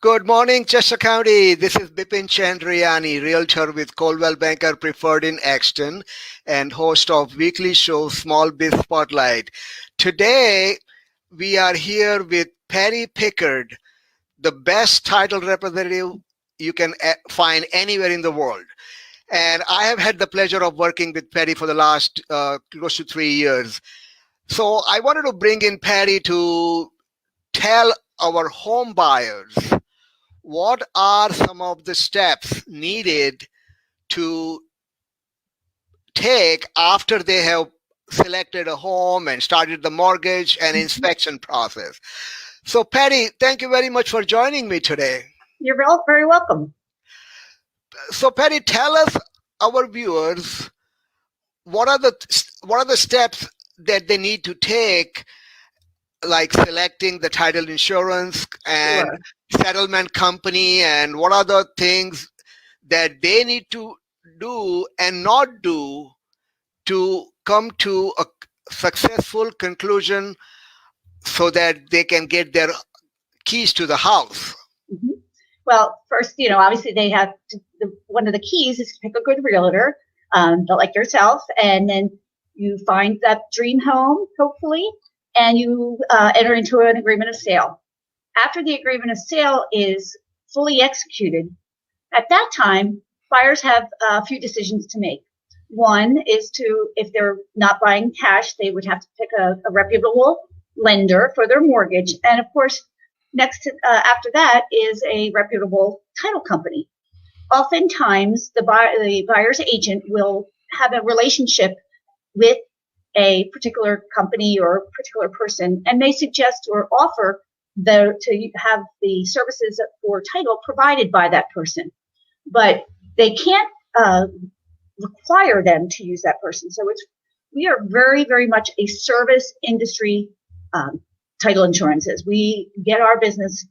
Good morning, Chester County. This is Bipin Chandriani, Realtor with Coldwell Banker Preferred in Exton and host of weekly show Small Biz Spotlight. Today, we are here with Patty Pickard, the best title representative you can find anywhere in the world. And I have had the pleasure of working with Patty for the last close to 3 years. So I wanted to bring in Patty to tell our home buyers what are some of the steps needed to take after they have selected a home and started the mortgage and inspection process. So Patty, thank you very much for joining me today. You're very welcome. So Patty, tell us, our viewers, what are the steps that they need to take, like selecting the title insurance and settlement company, and what are the things that they need to do and not do to come to a successful conclusion so that they can get their keys to the house? Mm-hmm. Well, first, obviously they have to, one of the keys is to pick a good realtor, like yourself, and then you find that dream home, hopefully, and you enter into an agreement of sale. After the agreement of sale is fully executed, at that time, buyers have a few decisions to make. One is to, if they're not buying cash, they would have to pick a reputable lender for their mortgage. And of course, after that is a reputable title company. Oftentimes, the buyer's agent will have a relationship with a particular company or a particular person and may suggest or offer to have the services for title provided by that person. But they can't require them to use that person. So we are very, very much a service industry. Title insurances. We get our business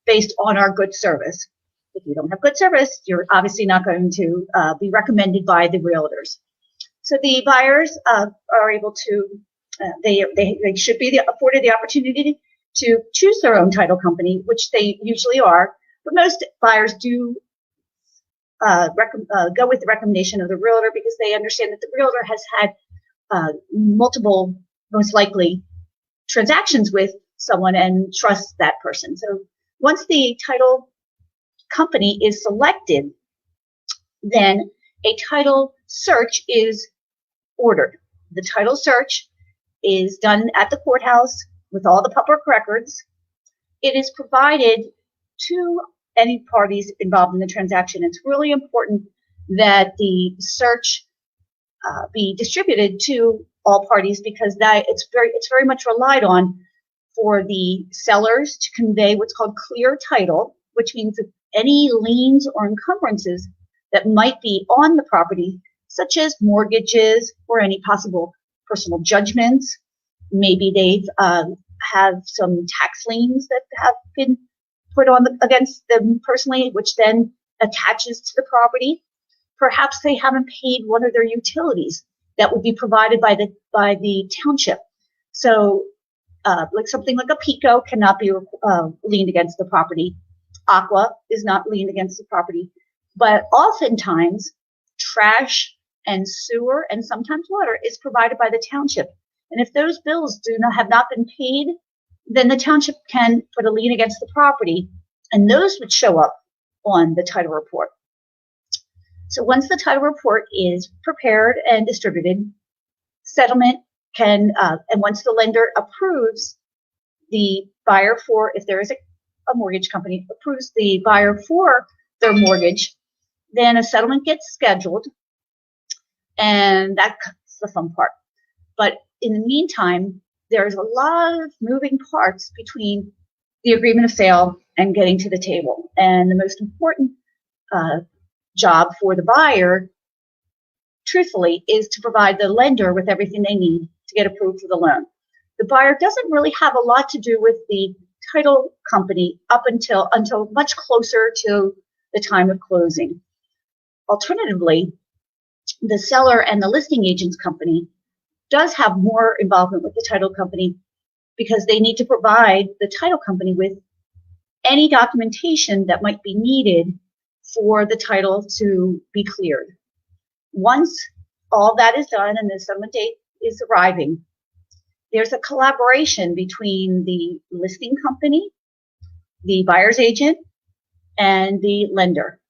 based on our good service. If you don't have good service, you're obviously not going to be recommended by the realtors. So the buyers are able to, they should be afforded the opportunity to choose their own title company, which they usually are. But most buyers do go with the recommendation of the realtor because they understand that the realtor has had multiple, most likely, transactions with someone and trusts that person. So once the title company is selected, then a title search is ordered. The title search is done at the courthouse with all the public records. It is provided to any parties involved in the transaction. It's really important that the search be distributed to all parties because it's very much relied on for the sellers to convey what's called clear title, which means that any liens or encumbrances that might be on the property, such as mortgages or any possible personal judgments, maybe they've have some tax liens that have been put on against them personally, which then attaches to the property. Perhaps they haven't paid one of their utilities that would be provided by the township. So, like something like a PICO cannot be liened against the property. Aqua is not liened against the property. But oftentimes, trash and sewer and sometimes water is provided by the township. And if those bills have not been paid, then the township can put a lien against the property, and those would show up on the title report. So once the title report is prepared and distributed, settlement can, and once the lender approves the buyer for, if there is a mortgage company, approves the buyer for their mortgage, then a settlement gets scheduled, and that's the fun part. But in the meantime, there's a lot of moving parts between the agreement of sale and getting to the table. And the most important job for the buyer, truthfully, is to provide the lender with everything they need to get approved for the loan. The buyer doesn't really have a lot to do with the title company up until much closer to the time of closing. Alternatively, the seller and the listing agent's company does have more involvement with the title company because they need to provide the title company with any documentation that might be needed for the title to be cleared. Once all that is done and the settlement date is arriving, there's a collaboration between the listing company, the buyer's agent, and the lender.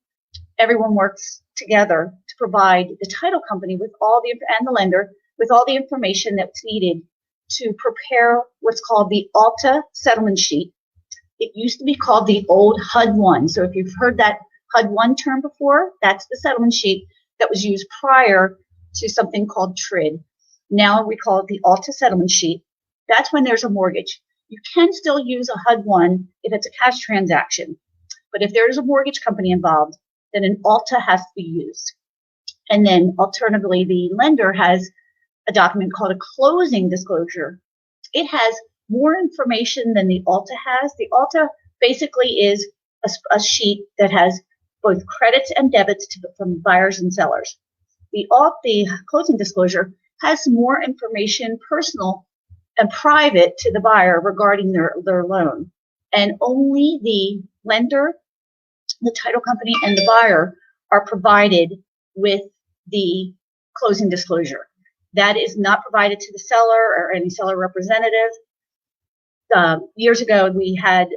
Everyone works together to provide the title company with and the lender with all the information that's needed to prepare what's called the Alta settlement sheet. It used to be called the old HUD-1. So if you've heard that HUD-1 term before, that's the settlement sheet that was used prior to something called TRID. Now we call it the Alta settlement sheet. That's when there's a mortgage. You can still use a HUD-1 if it's a cash transaction. But if there's a mortgage company involved, then an Alta has to be used. And then alternatively, the lender has a document called a closing disclosure. It has more information than the Alta has. The Alta basically is a sheet that has both credits and debits from buyers and sellers. The closing disclosure has more information, personal and private, to the buyer regarding their loan. And only the lender, the title company, and the buyer are provided with the closing disclosure. That is not provided to the seller or any seller representative. Years ago, we had,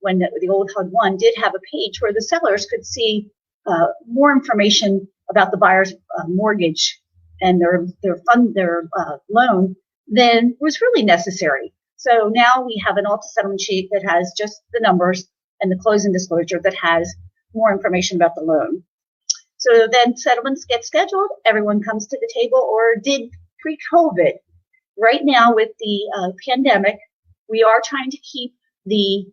when the old HUD-1 did have a page where the sellers could see more information about the buyer's mortgage and their loan than was really necessary. So now we have an Alta settlement sheet that has just the numbers and the closing disclosure that has more information about the loan. So then settlements get scheduled, everyone comes to the table, or did pre-COVID. Right now with the pandemic, we are trying to keep the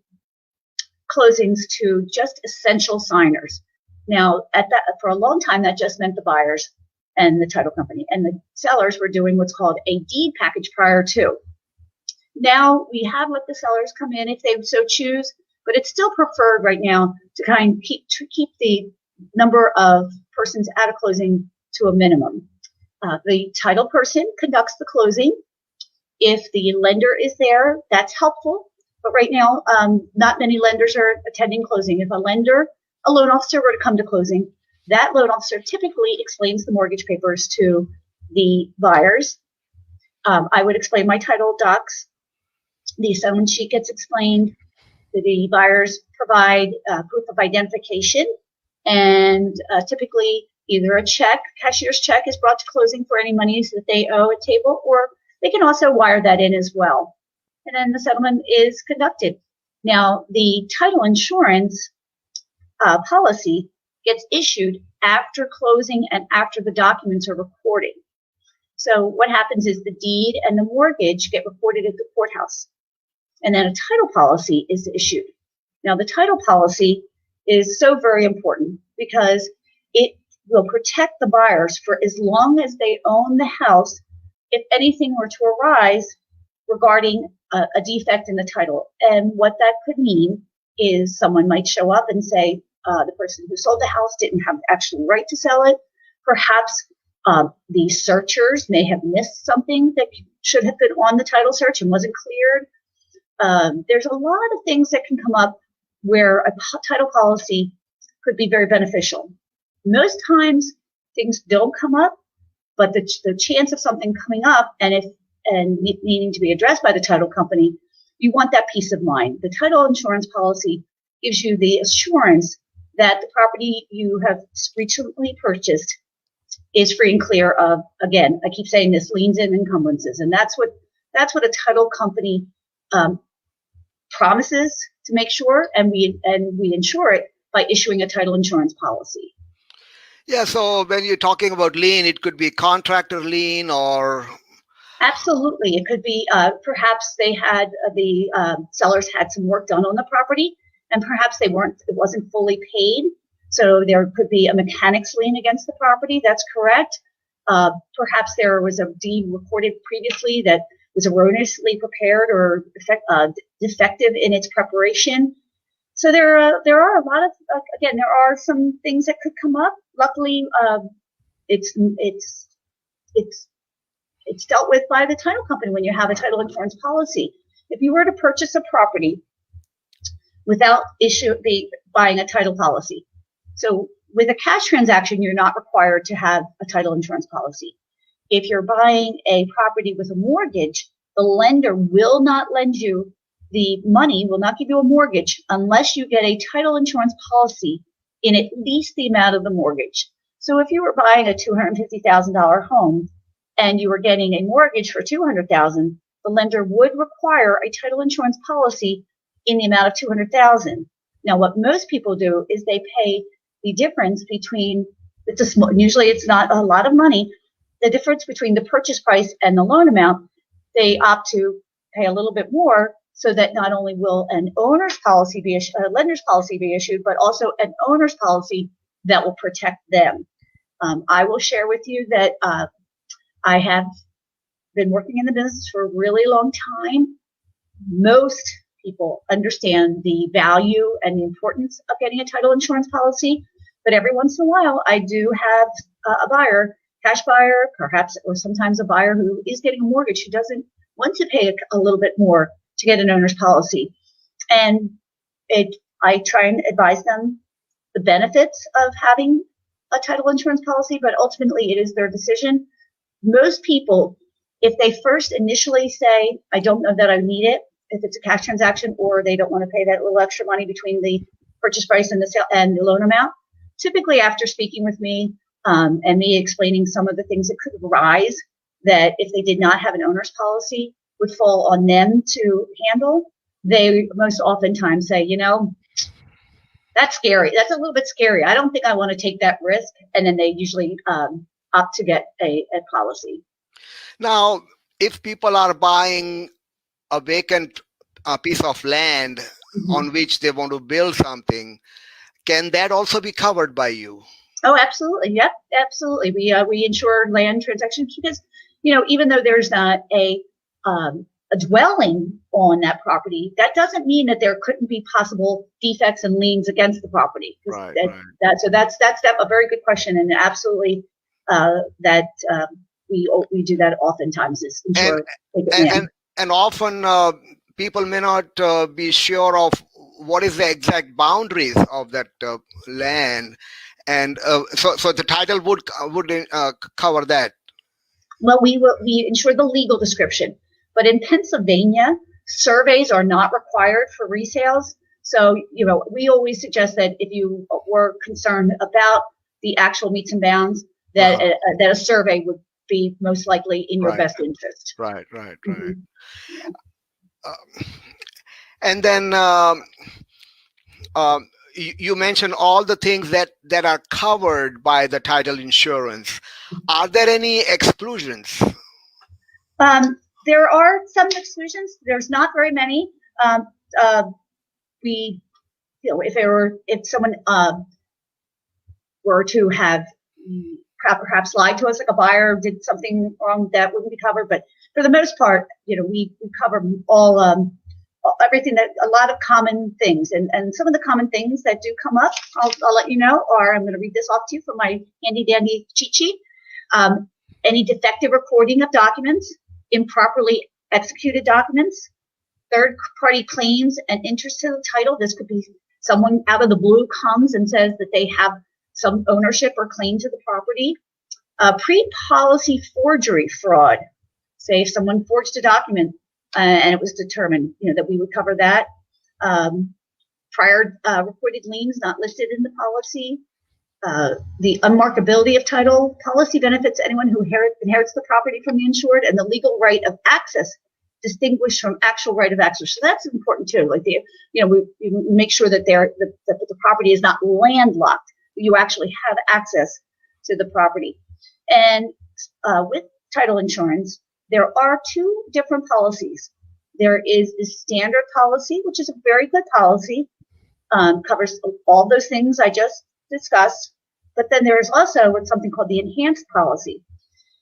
closings to just essential signers. Now, for a long time, that just meant the buyers and the title company, and the sellers were doing what's called a deed package prior to. Now we have let the sellers come in if they so choose, but it's still preferred right now to keep the number of persons at a closing to a minimum. The title person conducts the closing. If the lender is there, that's helpful. But right now, not many lenders are attending closing. If a loan officer were to come to closing, that loan officer typically explains the mortgage papers to the buyers. I would explain my title docs. The settlement sheet gets explained. The buyers provide proof of identification, and typically either a cashier's check is brought to closing for any monies that they owe at table, or they can also wire that in as well. And then the settlement is conducted. Now, the title insurance policy gets issued after closing and after the documents are recorded. So what happens is the deed and the mortgage get recorded at the courthouse, and then a title policy is issued. Now, the title policy is so very important because it will protect the buyers for as long as they own the house if anything were to arise regarding a defect in the title. And what that could mean is someone might show up and say the person who sold the house didn't have the actual right to sell it. Perhaps the searchers may have missed something that should have been on the title search and wasn't cleared. There's a lot of things that can come up where a title policy could be very beneficial. Most times things don't come up, but the chance of something coming up and needing to be addressed by the title company, you want that peace of mind. The title insurance policy gives you the assurance that the property you have recently purchased is free and clear of, again, I keep saying this, liens and encumbrances. And that's what a title company promises to make sure, and we insure it by issuing a title insurance policy. Yeah, so when you're talking about lien, it could be contractor lien or... Absolutely. It could be perhaps they had the sellers had some work done on the property, and perhaps it wasn't fully paid. So there could be a mechanic's lien against the property. That's correct. Perhaps there was a deed recorded previously that was erroneously prepared or defective in its preparation. So there are a lot of, again, there are some things that could come up. Luckily, it's dealt with by the title company when you have a title insurance policy. If you were to purchase a property without buying a title policy. So with a cash transaction, you're not required to have a title insurance policy. If you're buying a property with a mortgage, the lender will not lend you the money, will not give you a mortgage unless you get a title insurance policy in at least the amount of the mortgage. So if you were buying a $250,000 home and you were getting a mortgage for $200,000, the lender would require a title insurance policy in the amount of $200,000. Now, what most people do is they pay the difference between, usually it's not a lot of money, the difference between the purchase price and the loan amount. They opt to pay a little bit more so that not only will an owner's policy be issued, a lender's policy be issued, but also an owner's policy that will protect them. I will share with you that I have been working in the business for a really long time. Most people understand the value and the importance of getting a title insurance policy, but every once in a while I do have a buyer, cash buyer, perhaps, or sometimes a buyer who is getting a mortgage who doesn't want to pay a little bit more to get an owner's policy. And I try and advise them the benefits of having a title insurance policy, but ultimately it is their decision. Most people, if they first initially say, I don't know that I need it, if it's a cash transaction, or they don't want to pay that little extra money between the purchase price and the sale and the loan amount, typically after speaking with me and me explaining some of the things that could arise that if they did not have an owner's policy would fall on them to handle, they most oftentimes say, that's scary. That's a little bit scary. I don't think I want to take that risk. And then they usually opt to get a policy. Now, if people are buying a vacant piece of land on which they want to build something, can that also be covered by you? Oh, absolutely. Yep, absolutely. We insure land transactions because, even though there's not a dwelling on that property, that doesn't mean that there couldn't be possible defects and liens against the property. Right. So that's a very good question, and absolutely that we do that oftentimes is insure. And often people may not be sure of what is the exact boundaries of that land, and so the title would cover that. Well, we insure the legal description, but in Pennsylvania, surveys are not required for resales. So we always suggest that if you were concerned about the actual meets and bounds, that that a survey would be most likely in your best interest. Right. And then you mentioned all the things that are covered by the title insurance. Are there any exclusions? There are some exclusions. There's not very many. If someone were to have perhaps lied to us, like a buyer did something wrong, that wouldn't be covered. But for the most part, we cover all everything, that a lot of common things, and some of the common things that do come up, I'll let you know. Or I'm going to read this off to you from my handy dandy cheat sheet. Any defective recording of documents, improperly executed documents, third-party claims and interest to the title. This could be someone out of the blue comes and says that they have some ownership or claim to the property. Pre-policy forgery fraud. Say if someone forged a document and it was determined, that we would cover that. Prior reported liens not listed in the policy. The unmarkability of title. Policy benefits anyone who inherits the property from the insured, and the legal right of access distinguished from actual right of access. So that's important too. Like we make sure that the property is not landlocked. You actually have access to the property. And with title insurance, there are two different policies. There is the standard policy, which is a very good policy, covers all those things I just discussed. But then there is also what's something called the enhanced policy.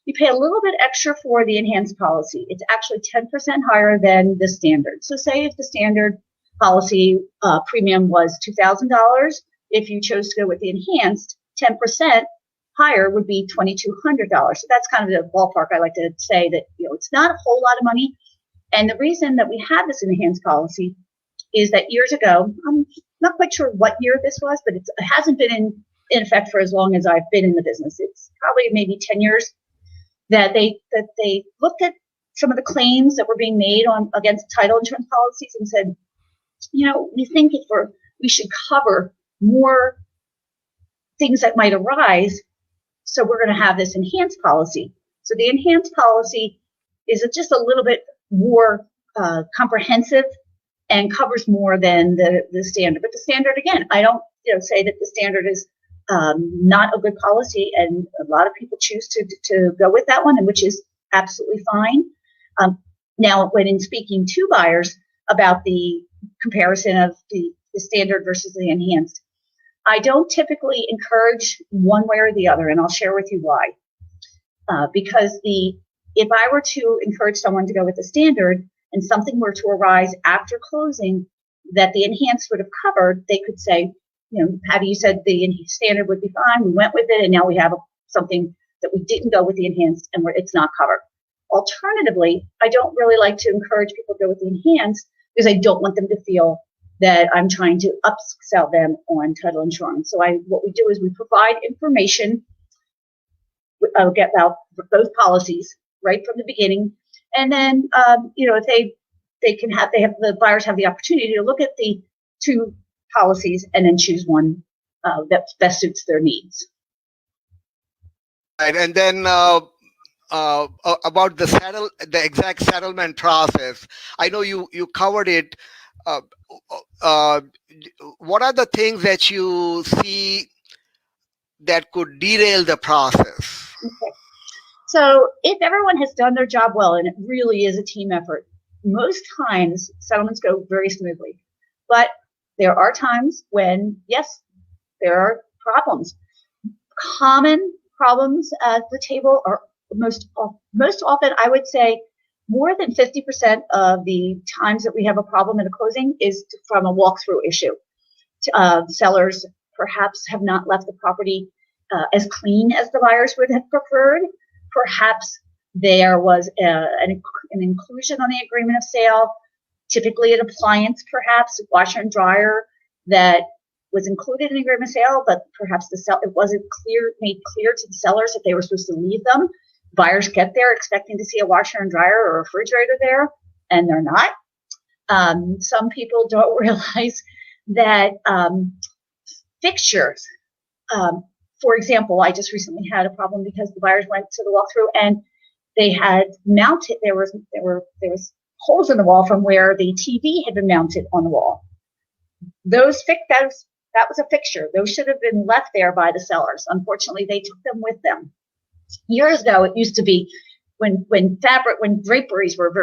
You pay a little bit extra for the enhanced policy. It's actually 10% higher than the standard. So say if the standard policy premium was $2,000, if you chose to go with the enhanced, 10% higher would be $2,200. So that's kind of the ballpark. I like to say that it's not a whole lot of money. And the reason that we have this enhanced policy is that years ago, I'm not quite sure what year this was, but it hasn't been in effect for as long as I've been in the business. It's probably maybe 10 years that they looked at some of the claims that were being made against title insurance policies and said, we think we should cover more things that might arise, so we're going to have this enhanced policy. So the enhanced policy is just a little bit more comprehensive and covers more than the standard. But the standard, again, I don't say that the standard is not a good policy, and a lot of people choose to go with that one, and which is absolutely fine. Now, when in speaking to buyers about the comparison of the standard versus the enhanced, I don't typically encourage one way or the other, and I'll share with you why. Because if I were to encourage someone to go with the standard and something were to arise after closing that the enhanced would have covered, they could say, Patty, you said the standard would be fine. We went with it, and now we have something that we didn't go with the enhanced, and it's not covered. Alternatively, I don't really like to encourage people to go with the enhanced because I don't want them to feel that I'm trying to upsell them on title insurance. So what we do is we provide information about both policies right from the beginning, and then if the buyers have the opportunity to look at the two policies and then choose one that best suits their needs. Right, and then about the exact settlement process, I know you covered it. What are the things that you see that could derail the process? Okay. So if everyone has done their job well, and it really is a team effort, most times settlements go very smoothly. But there are times when, yes, there are problems. Common problems at the table are most often, I would say, more than 50% of the times that we have a problem in a closing is from a walkthrough issue. Sellers perhaps have not left the property as clean as the buyers would have preferred. Perhaps there was an inclusion on the agreement of sale, typically an appliance, perhaps a washer and dryer that was included in the agreement of sale, but perhaps it wasn't made clear to the sellers that they were supposed to leave them. Buyers get there expecting to see a washer and dryer or a refrigerator there, and they're not. Some people don't realize that fixtures, for example, I just recently had a problem because the buyers went to the walkthrough and they had mounted, there was holes in the wall from where the TV had been mounted on the wall. That was a fixture. Those should have been left there by the sellers. Unfortunately, they took them with them. Years ago, it used to be when draperies were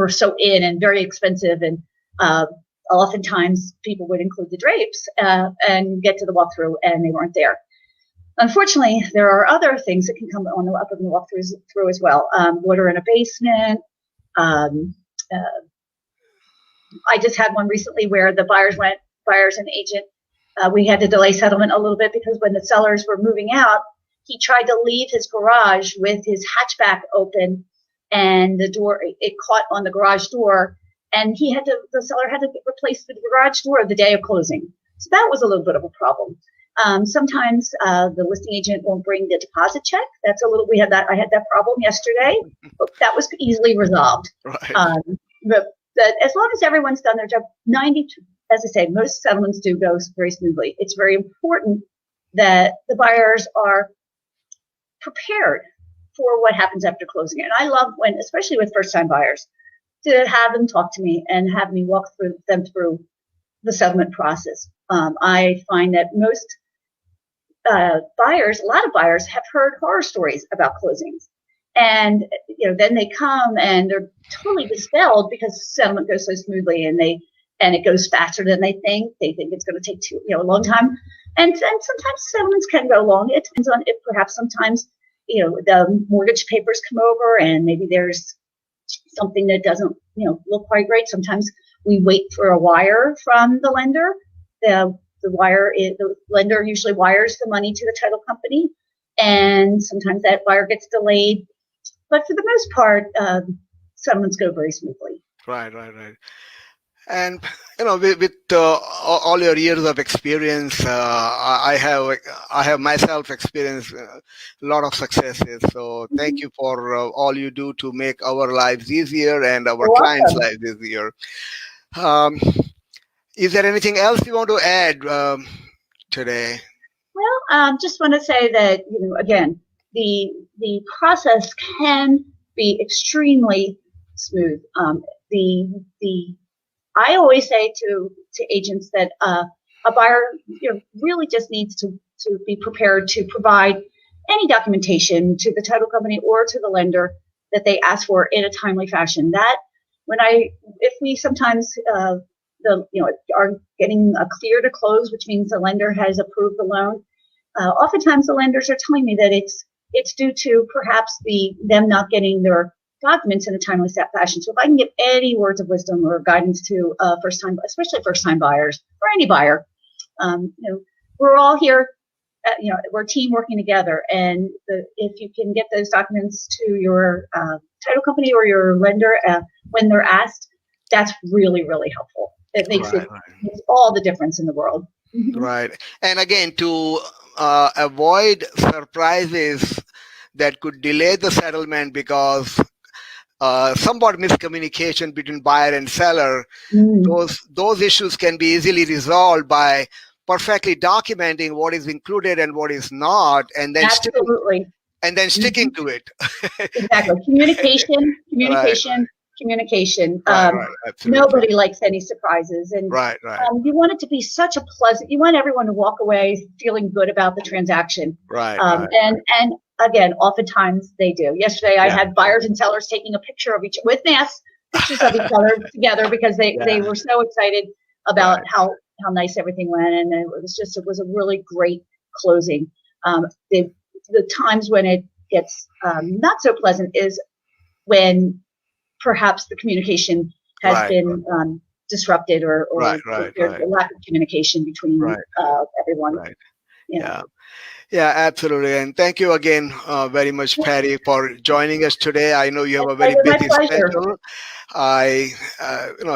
so in and very expensive, and oftentimes people would include the drapes and get to the walkthrough and they weren't there. Unfortunately, there are other things that can come up in the walkthrough as well. Water in a basement. I just had one recently where the buyers and agent, we had to delay settlement a little bit because when the sellers were moving out, he tried to leave his garage with his hatchback open, and the door, it caught on the garage door, and the seller had to replace the garage door the day of closing. So that was a little bit of a problem. Sometimes the listing agent won't bring the deposit check. I had that problem yesterday, but that was easily resolved. Right. But as long as everyone's done their job, as I say, most settlements do go very smoothly. It's very important that the buyers are prepared for what happens after closing. And I love when, especially with first-time buyers, to have them talk to me and have me walk them through the settlement process. I find that most a lot of buyers have heard horror stories about closings. And, then they come and they're totally dispelled because settlement goes so smoothly and it goes faster than they think. They think it's going to take a long time. And sometimes settlements can go long. It depends on if perhaps sometimes, the mortgage papers come over and maybe there's something that doesn't, look quite right. Sometimes we wait for a wire from the lender. The lender usually wires the money to the title company, and sometimes that wire gets delayed. But for the most part, settlements go very smoothly. Right. And with all your years of experience, I have myself experienced a lot of successes. So thank you for all you do to make our lives easier and our You're clients' welcome. lives easier. Um, is there anything else you want to add today? Well, just want to say that, again, the process can be extremely smooth. The I always say to agents that a buyer, really just needs to be prepared to provide any documentation to the title company or to the lender that they ask for in a timely fashion. That if we sometimes are getting a clear to close, which means the lender has approved the loan. Oftentimes the lenders are telling me that it's due to perhaps them not getting their documents in a timely fashion. So if I can give any words of wisdom or guidance to especially first-time buyers or any buyer, we're all here. We're a team working together, and if you can get those documents to your title company or your lender when they're asked, that's really, really helpful. It makes makes all the difference in the world. Right. And again, to avoid surprises that could delay the settlement because somewhat miscommunication between buyer and seller, those issues can be easily resolved by perfectly documenting what is included and what is not, and then sticking to it. Exactly. Communication. Nobody likes any surprises, and you want it to be such a pleasant. You want everyone to walk away feeling good about the transaction. And again, oftentimes they do. Yesterday, I had buyers and sellers taking a picture of pictures of each other together because they were so excited about how nice everything went, and it was a really great closing. The times when it gets not so pleasant is when perhaps the communication has been disrupted or there's a lack of communication between everyone. Yeah, absolutely. And thank you again very much, Patty, for joining us today. I know you have a very busy schedule. I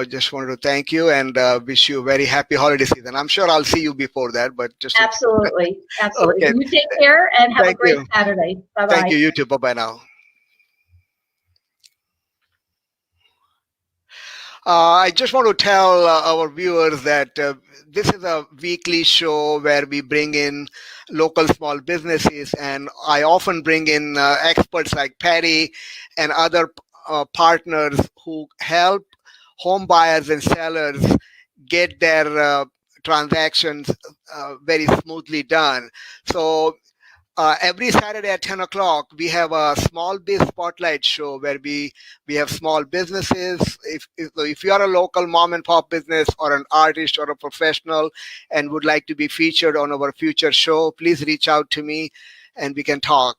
just wanted to thank you and wish you a very happy holiday season. I'm sure I'll see you before that, but just absolutely. Okay. You take care and have a great Saturday. Bye-bye. Thank you. You too. Bye-bye now. I just want to tell our viewers that this is a weekly show where we bring in local small businesses, and I often bring in experts like Patty and other partners who help home buyers and sellers get their transactions very smoothly done. So every Saturday at 10 o'clock, we have a small biz spotlight show where we have small businesses. If you are a local mom and pop business or an artist or a professional and would like to be featured on our future show, please reach out to me and we can talk.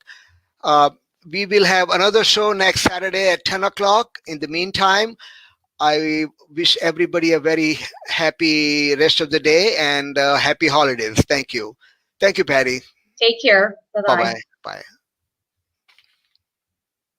We will have another show next Saturday at 10 o'clock. In the meantime, I wish everybody a very happy rest of the day and happy holidays. Thank you. Thank you, Patty. Take care. Bye-bye. Bye-bye. Bye.